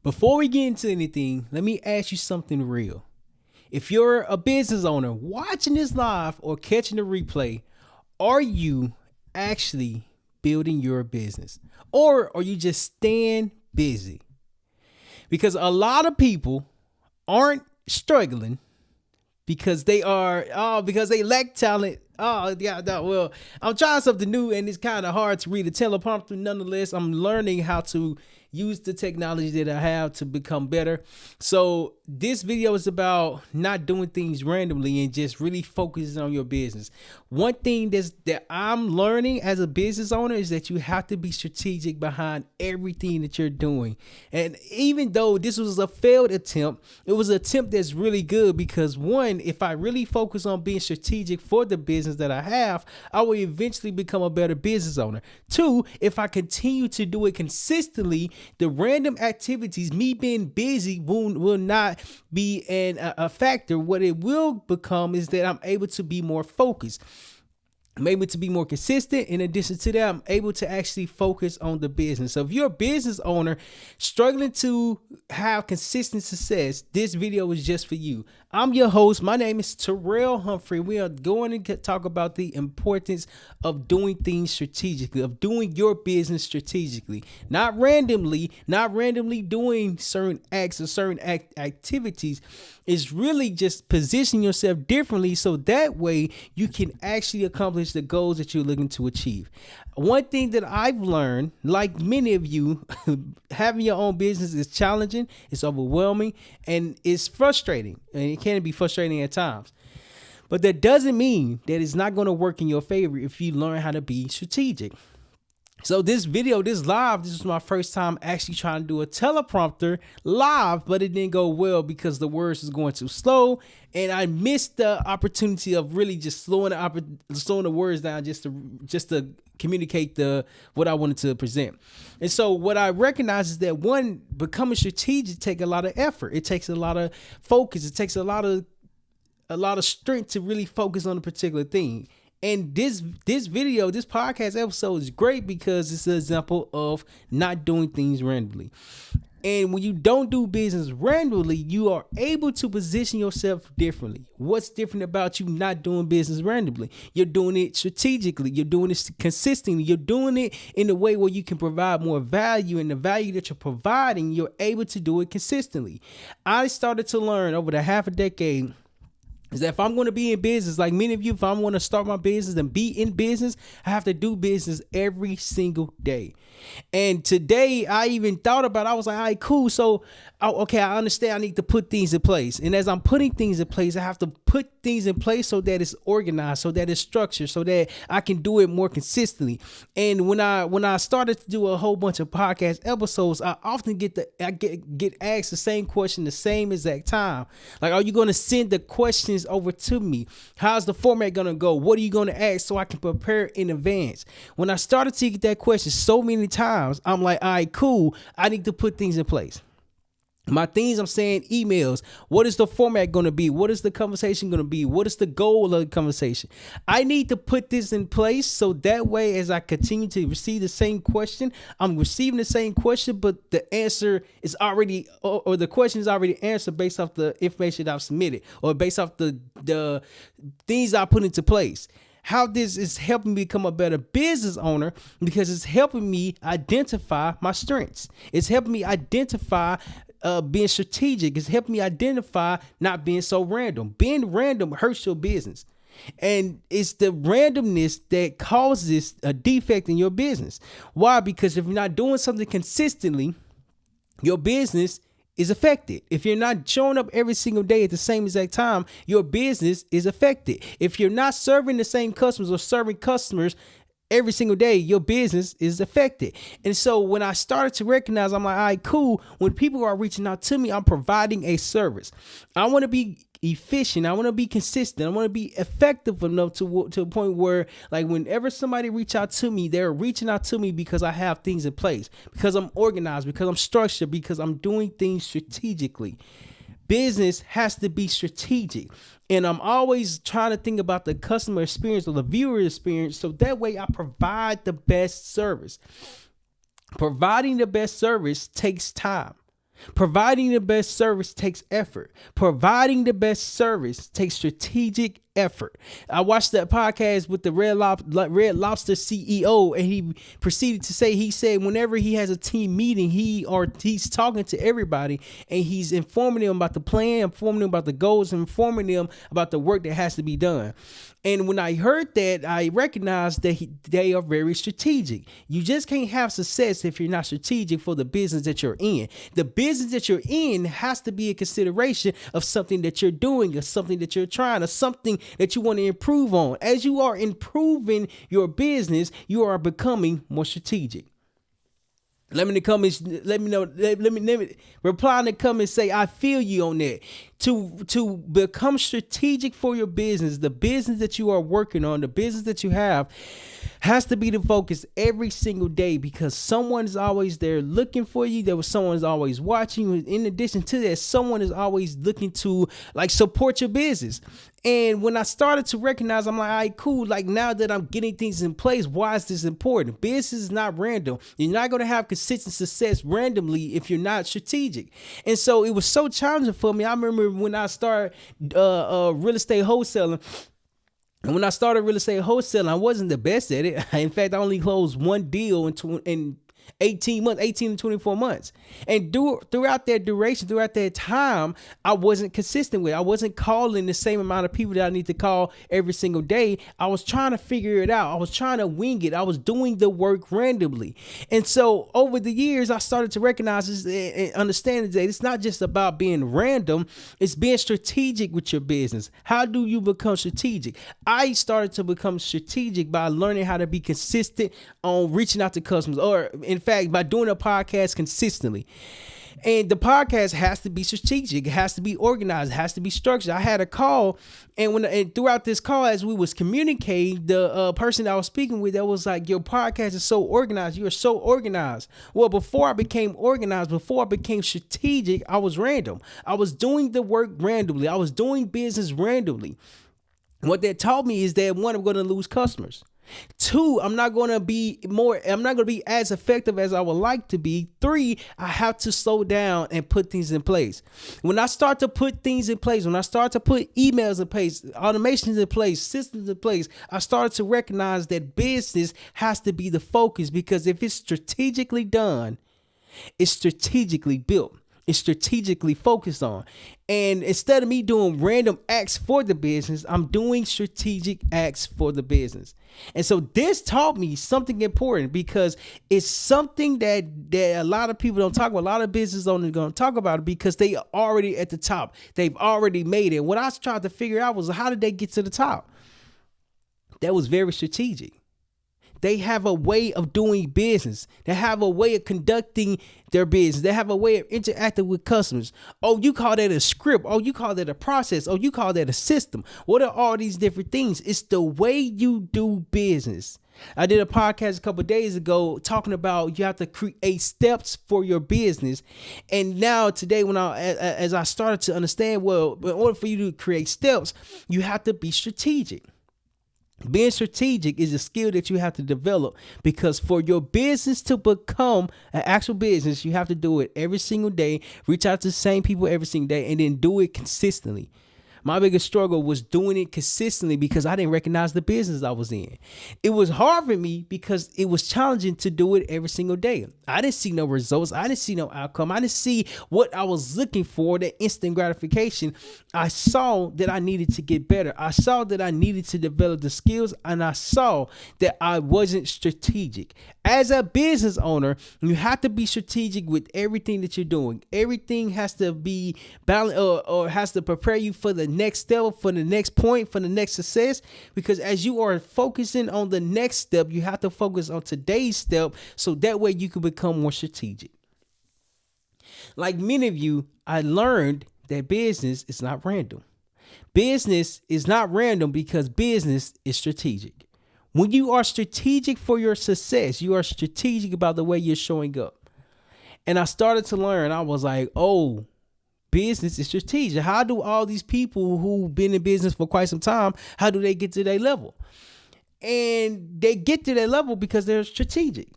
Before we get into anything, let me ask you something real. If you're a business owner watching this live or catching the replay, are you actually building your business? Or are you just staying busy? Because a lot of people aren't struggling because because they lack talent. Oh yeah, no, well, I'm trying something new and it's kind of hard to read a teleprompter. Nonetheless, I'm learning how to use the technology that I have to become better. So this video is about not doing things randomly and just really focusing on your business. One thing that I'm learning as a business owner is that you have to be strategic behind everything that you're doing. And even though this was a failed attempt, it was an attempt that's really good because one, if I really focus on being strategic for the business that I have, I will eventually become a better business owner. Two, if I continue to do it consistently, the random activities, me being busy will not be a factor. What it will become is that I'm able to be more focused. I'm able to be more consistent. In addition to that, I'm able to actually focus on the business. So if you're a business owner struggling to have consistent success, this video is just for you. I'm your host. My name is Terryl Humphrey. We are going to talk about the importance of doing things strategically, of doing your business strategically, not randomly doing certain acts or certain activities. It's really just position yourself differently so that way you can actually accomplish the goals that you're looking to achieve. One thing that I've learned, like many of you, having your own business is challenging, it's overwhelming, and it's frustrating. And it can be frustrating at times. But that doesn't mean that it's not going to work in your favor if you learn how to be strategic. So this was my first time actually trying to do a teleprompter live, but it didn't go well because the words was going too slow, and I missed the opportunity of really just slowing the words down just to communicate what I wanted to present. And so what I recognize is that one, becoming strategic takes a lot of effort. It takes a lot of focus. It takes a lot of strength to really focus on a particular thing. And this podcast episode is great because it's an example of not doing things randomly. And when you don't do business randomly, you are able to position yourself differently. What's different about you not doing business randomly? You're doing it strategically. You're doing it consistently. You're doing it in a way where you can provide more value, and the value that you're providing, you're able to do it consistently. I started to learn over the half a decade is that if I'm going to be in business, like many of you, if I'm going to start my business and be in business, I have to do business every single day. And today I even thought about it. I was like, all right, cool. So, okay, I understand I need to put things in place. And as I'm putting things in place, I have to put things in place so that it's organized, so that it's structured, so that I can do it more consistently. And when I started to do a whole bunch of podcast episodes, I often get asked the same question the same exact time. Like, are you going to send the questions over to me? How's the format going to go? What are you going to ask so I can prepare in advance? When I started to get that question so many times, I'm like, all right, cool. I need to put things in place. My things, I'm saying emails. What is the format going to be? What is the conversation going to be? What is the goal of the conversation? I need to put this in place so that way as I continue to receive the same question, I'm receiving the same question, but the answer is already, or the question is already answered based off the information that I've submitted or based off the things I put into place. How this is helping me become a better business owner because it's helping me identify my strengths. It's helping me identify being strategic. It's helping me identify not being so random. Being random hurts your business. And it's the randomness that causes a defect in your business. Why? Because if you're not doing something consistently, your business is affected. If you're not showing up every single day at the same exact time, your business is affected. If you're not serving the same customers or serving customers every single day, your business is affected. And so when I started to recognize, I'm like, all right, cool. When people are reaching out to me, I'm providing a service. I want to be efficient. I want to be consistent. I want to be effective enough to a point where, like, whenever somebody reach out to me, they're reaching out to me because I have things in place, because I'm organized, because I'm structured, because I'm doing things strategically. Business has to be strategic. And I'm always trying to think about the customer experience or the viewer experience. So that way I provide the best service. Providing the best service takes time. Providing the best service takes effort. Providing the best service takes strategic effort. I watched that podcast with the Red Lobster CEO, and he proceeded to say, he said, whenever he has a team meeting, he's talking to everybody, and he's informing them about the plan, informing them about the goals, informing them about the work that has to be done. And when I heard that, I recognized that they are very strategic. You just can't have success if you're not strategic for the business that you're in. The business that you're in has to be a consideration of something that you're doing, or something that you're trying, or something that you want to improve on. As you are improving your business, you are becoming more strategic. Let me reply in the comments, say, I feel you on that. To become strategic for your business, the business that you are working on, the business that you have, has to be the focus every single day, because someone is always there looking for you. Someone is always watching you. In addition to that, someone is always looking to support your business. And when I started to recognize, I'm like, all right, cool. Like, now that I'm getting things in place, why is this important? Business is not random. You're not going to have consistent success randomly if you're not strategic. And so it was so challenging for me. I remember when I started real estate wholesaling. And when I started real estate wholesaling, I wasn't the best at it. In fact, I only closed one deal in 18 to 24 months. And throughout that time, I wasn't consistent with it. I wasn't calling the same amount of people that I need to call every single day. I was trying to figure it out. I was trying to wing it. I was doing the work randomly. And so over the years, I started to recognize this and understand that it's not just about being random. It's being strategic with your business. How do you become strategic? I started to become strategic by learning how to be consistent on reaching out to customers, or in fact, by doing a podcast consistently. And the podcast has to be strategic. It has to be organized. It has to be structured. I had a call, and throughout this call, as we was communicating, the person I was speaking with, that was like, your podcast is so organized. You are so organized. Well, before I became organized, before I became strategic, I was random. I was doing the work randomly. I was doing business randomly. What that taught me is that, one, I'm going to lose customers. Two, I'm not going to be as effective as I would like to be. Three, I have to slow down and put things in place. When I start to put things in place, when I start to put emails in place, automations in place, systems in place, I started to recognize that business has to be the focus, because if it's strategically done, it's strategically built. It's strategically focused on. And instead of me doing random acts for the business, I'm doing strategic acts for the business. And so this taught me something important, because it's something that a lot of people don't talk about. A lot of business owners don't talk about it because they are already at the top. They've already made it. What I tried to figure out was, how did they get to the top? That was very strategic. They have a way of doing business. They have a way of conducting their business. They have a way of interacting with customers. Oh, you call that a script. Oh, you call that a process. Oh, you call that a system. What are all these different things? It's the way you do business. I did a podcast a couple of days ago talking about you have to create steps for your business. And now today, as I started to understand, well, in order for you to create steps, you have to be strategic. Being strategic is a skill that you have to develop, because for your business to become an actual business, you have to do it every single day, reach out to the same people every single day, and then do it consistently. My biggest struggle was doing it consistently because I didn't recognize the business I was in. It was hard for me because it was challenging to do it every single day. I didn't see no results. I didn't see no outcome. I didn't see what I was looking for, the instant gratification. I saw that I needed to get better. I saw that I needed to develop the skills, and I saw that I wasn't strategic. As a business owner, you have to be strategic with everything that you're doing. Everything has to be balanced, or has to prepare you for the next step, for the next point, for the next success. Because as you are focusing on the next step, you have to focus on today's step, so that way you can become more strategic. Like many of you, I learned that business is not random. Business is not random because business is strategic. When you are strategic for your success, you are strategic about the way you're showing up. And I started to learn, I was like, oh, business is strategic. How do all these people who've been in business for quite some time, how do they get to their level? And they get to their level because they're strategic.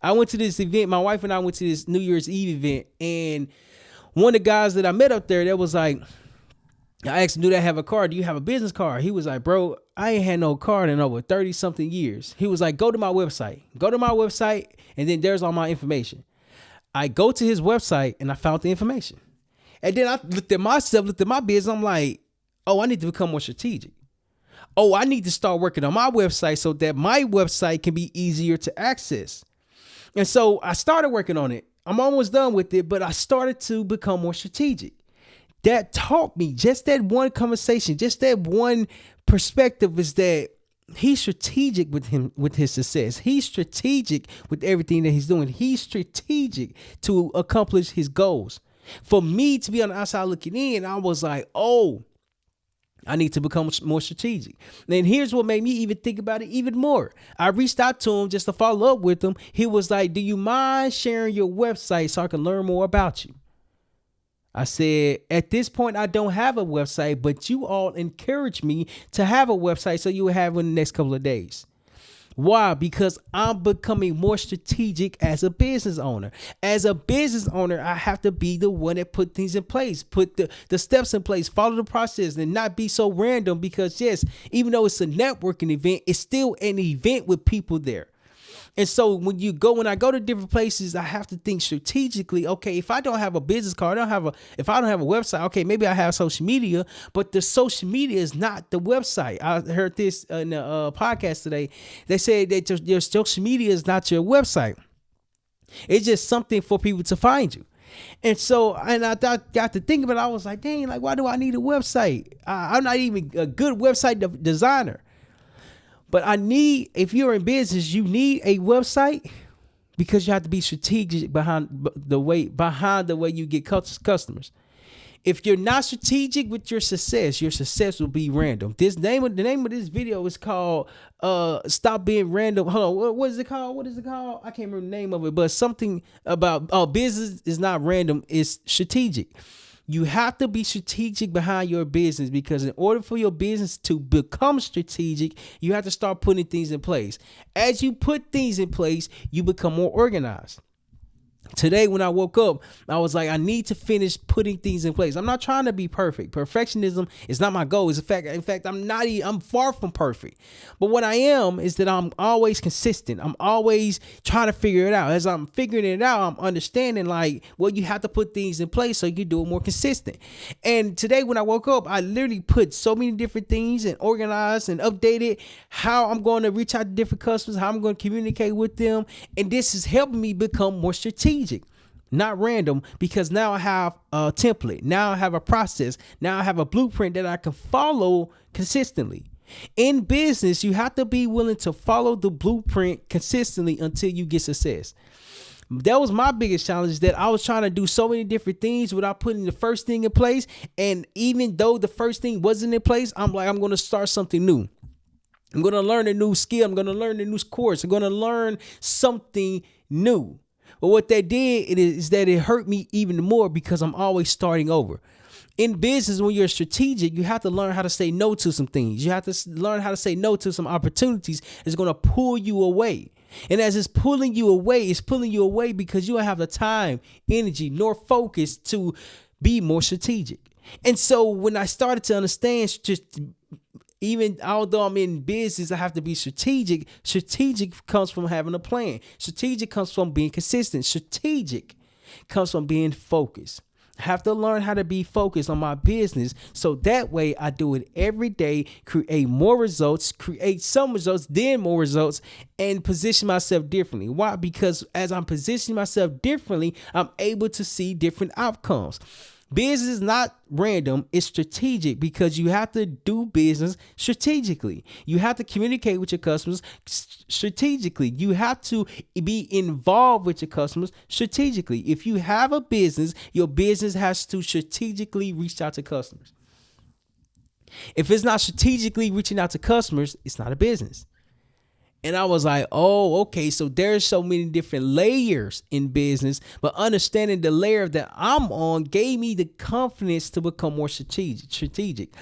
I went to this event. My wife and I went to this New Year's Eve event, and one of the guys that I met up there, that was like, I asked him, do they have a card? Do you have a business card? He was like, bro, I ain't had no card in over 30 something years. He was like, go to my website. Go to my website, and then there's all my information. I go to his website, and I found the information. And then I looked at myself, looked at my business. I'm like, oh, I need to become more strategic. Oh, I need to start working on my website so that my website can be easier to access. And so I started working on it. I'm almost done with it, but I started to become more strategic. That taught me, just that one conversation, just that one perspective, is that he's strategic with his success. He's strategic with everything that he's doing. He's strategic to accomplish his goals. For me to be on the outside looking in, I was like, oh, I need to become more strategic. And here's what made me even think about it even more. I reached out to him just to follow up with him. He was like, do you mind sharing your website so I can learn more about you? I said, at this point, I don't have a website, but you all encouraged me to have a website, so you will have it in the next couple of days. Why? Because I'm becoming more strategic as a business owner. As a business owner, I have to be the one that put things in place, put the steps in place, follow the process, and not be so random, because yes, even though it's a networking event, it's still an event with people there. And so when I go to different places, I have to think strategically. Okay, if I don't have a business card, if I don't have a website, okay, maybe I have social media, but the social media is not the website. I heard this in a podcast today. They said that your social media is not your website. It's just something for people to find you. And so, and I got to think about it. I was like, dang, like, why do I need a website? I'm not even a good website designer. But if you're in business, you need a website, because you have to be strategic behind the way you get customers. If you're not strategic with your success will be random. The name of this video is called Stop Being Random. Hold on, what is it called? I can't remember the name of it, but something about business is not random, it's strategic. You have to be strategic behind your business, because in order for your business to become strategic, you have to start putting things in place. As you put things in place, you become more organized. Today, when I woke up, I was like, I need to finish putting things in place. I'm not trying to be perfect. Perfectionism is not my goal. In fact, I'm far from perfect. But what I am is that I'm always consistent. I'm always trying to figure it out. As I'm figuring it out, I'm understanding you have to put things in place so you do it more consistent. And today, when I woke up, I literally put so many different things and organized and updated how I'm going to reach out to different customers, how I'm going to communicate with them. And this is helping me become more strategic. Not random, because now I have a template. Now I have a process. Now I have a blueprint that I can follow consistently. In business, you have to be willing to follow the blueprint consistently until you get success. That was my biggest challenge, that I was trying to do so many different things without putting the first thing in place. And even though the first thing wasn't in place, I'm like, I'm going to start something new. I'm going to learn a new skill. I'm going to learn a new course. I'm going to learn something new. But what that did is that it hurt me even more, because I'm always starting over. In business, when you're strategic, you have to learn how to say no to some things. You have to learn how to say no to some opportunities that's going to pull you away. And as it's pulling you away because you don't have the time, energy, nor focus to be more strategic. And so when I started to understand, even although I'm in business, I have to be strategic. Strategic comes from having a plan. Strategic comes from being consistent. Strategic comes from being focused. I have to learn how to be focused on my business, so that way I do it every day, create more results, create some results, then more results, and position myself differently. Why? Because as I'm positioning myself differently, I'm able to see different outcomes. Business is not random, it's strategic, because you have to do business strategically. You have to communicate with your customers strategically. You have to be involved with your customers strategically. If you have a business, your business has to strategically reach out to customers. If it's not strategically reaching out to customers, it's not a business. And I was like, oh, okay, so there's so many different layers in business, but understanding the layer that I'm on gave me the confidence to become more strategic.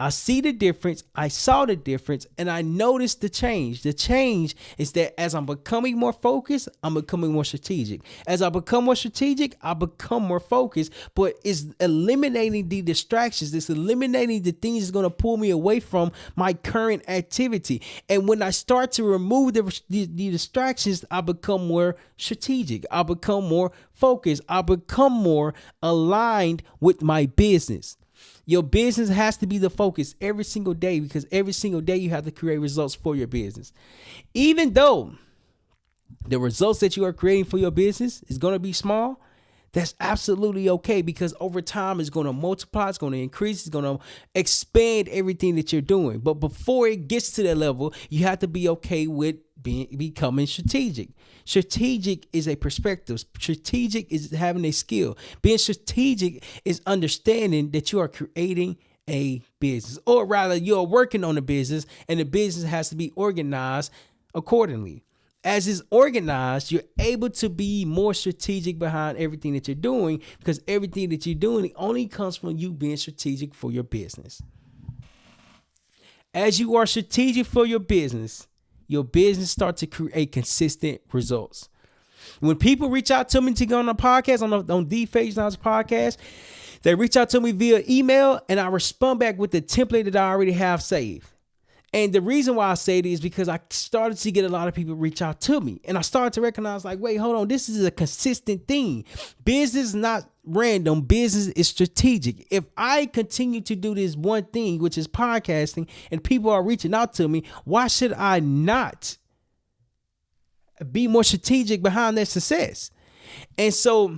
I see the difference. I saw the difference and I noticed the change. The change is that as I'm becoming more focused, I'm becoming more strategic. As I become more strategic, I become more focused, but it's eliminating the distractions. It's eliminating the things that's going to pull me away from my current activity. And when I start to remove the distractions, I become more strategic. I become more focused. I become more aligned with my business. Your business has to be the focus every single day, because every single day you have to create results for your business. Even though the results that you are creating for your business is going to be small, that's absolutely okay, because over time it's going to multiply, it's going to increase, it's going to expand everything that you're doing. But before it gets to that level, you have to be okay with becoming strategic. Strategic is a perspective. Strategic is having a skill. Being strategic is understanding that you are creating a business, or rather you're working on a business, and the business has to be organized accordingly. As it's organized, you're able to be more strategic behind everything that you're doing, because everything that you're doing only comes from you being strategic for your business. As you are strategic for your business starts to create consistent results. When people reach out to me to go on a podcast, on the Phase Knowledge podcast, they reach out to me via email, and I respond back with the template that I already have saved. And the reason why I say it is because I started to get a lot of people reach out to me, and I started to recognize, like, wait, hold on, this is a consistent thing. Business is not random. Business is strategic. If I continue to do this one thing, which is podcasting, and people are reaching out to me, why should I not be more strategic behind their success? And so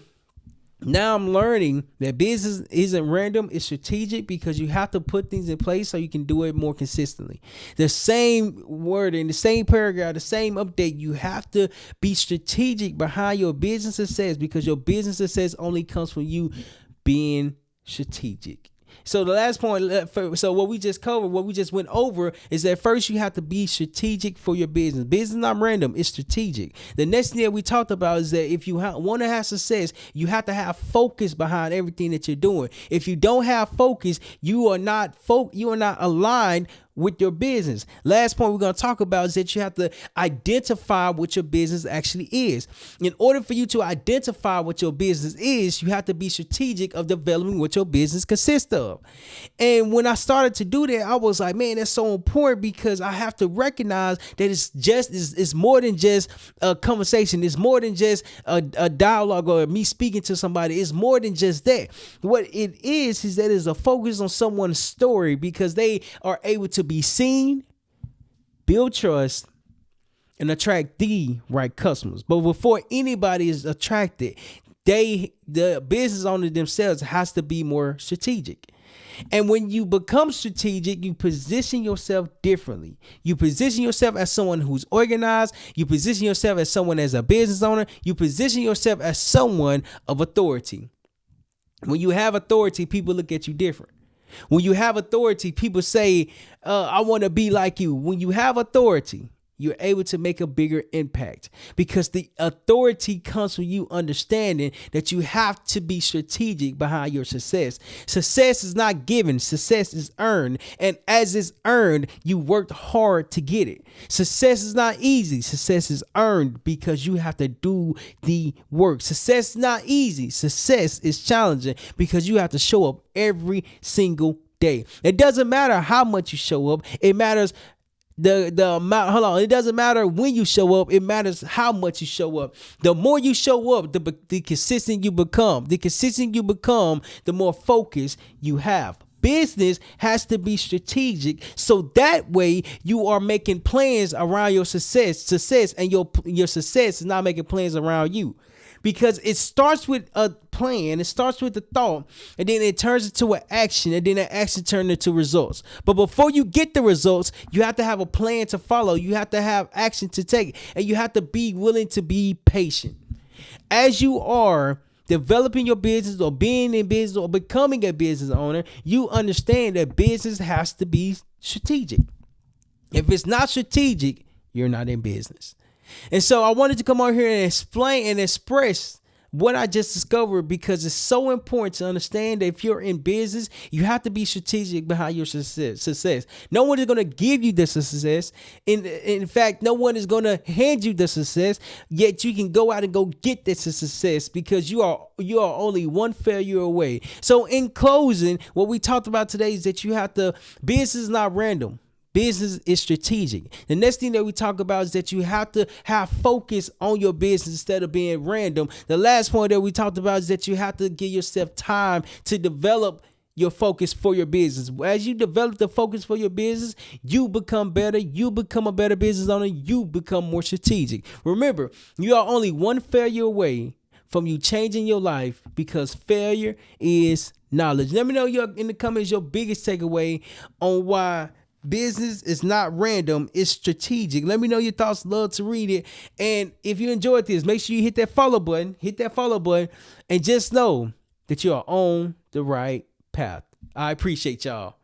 now I'm learning that business isn't random, it's strategic, because you have to put things in place so you can do it more consistently. The same word in the same paragraph, the same update, you have to be strategic behind your business success, because your business success only comes from you being strategic. So the last point, so what we just covered, what we just went over, is that first you have to be strategic for your business. Business is not random, it's strategic. The next thing that we talked about is that if you want to have success, you have to have focus behind everything that you're doing. If you don't have focus, you are not aligned with your business. Last point we're going to talk about is that you have to identify what your business actually is. In order for you to identify what your business is, you have to be strategic of developing what your business consists of. And when I started to do that, I was like, man, that's so important, because I have to recognize that it's more than just a conversation. It's more than just a dialogue or me speaking to somebody. It's more than just that. What it is that it's a focus on someone's story, because they are able to be seen, build trust, and attract the right customers. But before anybody is attracted, the business owner themselves has to be more strategic. And when you become strategic, you position yourself differently. You position yourself as someone who's organized. You position yourself as someone as a business owner. You position yourself as someone of authority. When you have authority, people look at you different. When you have authority, people say, I want to be like you. When you have authority, you're able to make a bigger impact, because the authority comes from you understanding that you have to be strategic behind your success. Success is not given. Success is earned. And as it's earned, you worked hard to get it. Success is not easy. Success is earned because you have to do the work. Success is not easy. Success is challenging because you have to show up every single day. It doesn't matter how much you show up. It matters the amount. Hold on. It doesn't matter when you show up. It matters how much you show up. The more you show up, the consistent you become. The consistent you become, the more focus you have. Business has to be strategic, so that way you are making plans around your success, and your success is not making plans around you. Because it starts with a plan, it starts with the thought, and then it turns into an action, and then that action turns into results. But before you get the results, you have to have a plan to follow. You have to have action to take, and you have to be willing to be patient. As you are developing your business, or being in business, or becoming a business owner, you understand that business has to be strategic. If it's not strategic, you're not in business. And so I wanted to come on here and explain and express what I just discovered, because it's so important to understand that if you're in business, you have to be strategic behind your success. No one is going to give you the success. In fact, no one is going to hand you the success, yet you can go out and go get this success, because you are only one failure away. So in closing, what we talked about today is that business is not random. Business is strategic. The next thing that we talk about is that you have to have focus on your business instead of being random. The last point that we talked about is that you have to give yourself time to develop your focus for your business. As you develop the focus for your business, you become better. You become a better business owner. You become more strategic. Remember, you are only one failure away from you changing your life, because failure is knowledge. Let me know in the comments your biggest takeaway on why business is not random, it's strategic. Let me know your thoughts. Love to read it. And if you enjoyed this, make sure you hit that follow button. And just know that you are on the right path. I appreciate y'all.